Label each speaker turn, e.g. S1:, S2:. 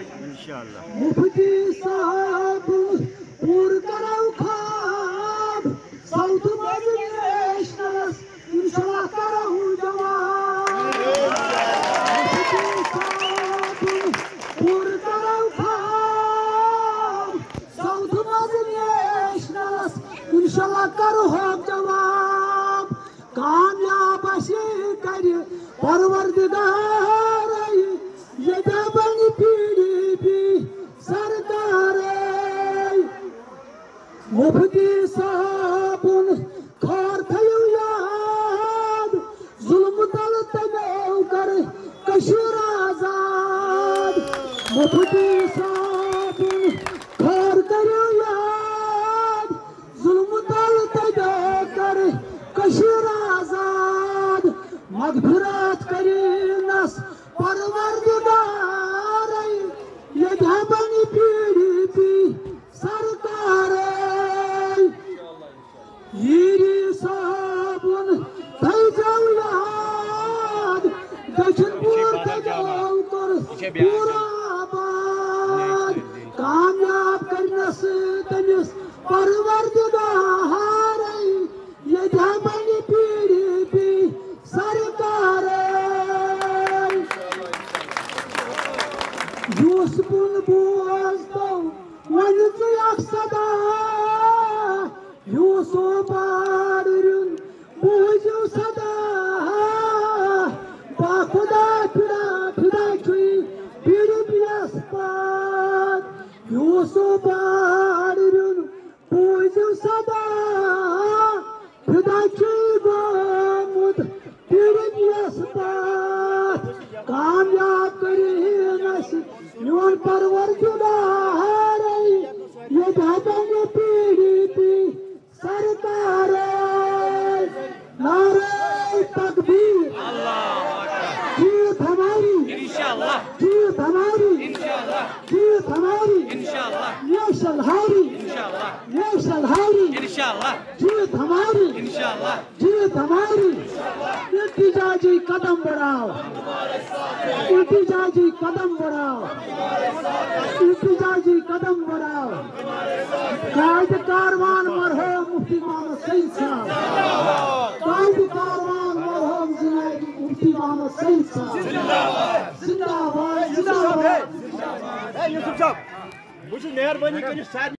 S1: मुफ्ती साहब पूर कराओ ख्वाब साउथ नेशनल इंशाल्लाह कराओ जवाब मुफ्ती साहब पूर कराओ ख्वाब साउथ नेशनल इंशाल्लाह कराओ जवाब कामयाब अशी कर परवरदिगार ये बनी पीढ़ी सरकार मुफ्ती साहबुन खार थयो याद जुल्म तल तगो कर कशीर आजाद मुफ्ती साहबुन खार करो याद जुल्म तल तगो कर कशीर आजाद मगफिरत करीनस परवरदिगार ये बनी पीढ़ी सरकार यीरी साबुन थई जाओ याद दक्षिणपुर तगो कर पूरा आबाद कामयाब करनस तमिस परवरदिगार ये बनी पीढ़ी सरकार Yusuf'un boğazda Vanıcı yaksada Yusuf arırın Boğucu sada Bakıda pida köy Bir yaspat Yusuf arırın Boğucu sada Pida köy Bamud Bir yaspat Kamyab karinas Yon परवरदिगार ये बनी पीढ़ी सरकार नारे तकबीर जीत हमारी इंशाअल्लाह जीत हमारी इंशाअल्लाह जीत हमारी इंशाअल्लाह ये शलहारी इंशाअल्लाह ये शलहारी इंशाअल्लाह जीत हमारी इंशाअल्लाह जीत हमारी इत्तिजाजी कदम बढ़ाओ इत्तिजाजी कदम बढ़ाओ इत्तिजाजी कदम बढ़ाओ कायद कारवान मरहूम मुफ्ती मोहम्मद सईद साहब कायद कारवान मरहूम जनाब मुफ्ती मोहम्मद सईद साहब जिंदाबाद जिंदाबाद जिंदाबाद यूसुफ साहब मुझे मेहरबानी करिए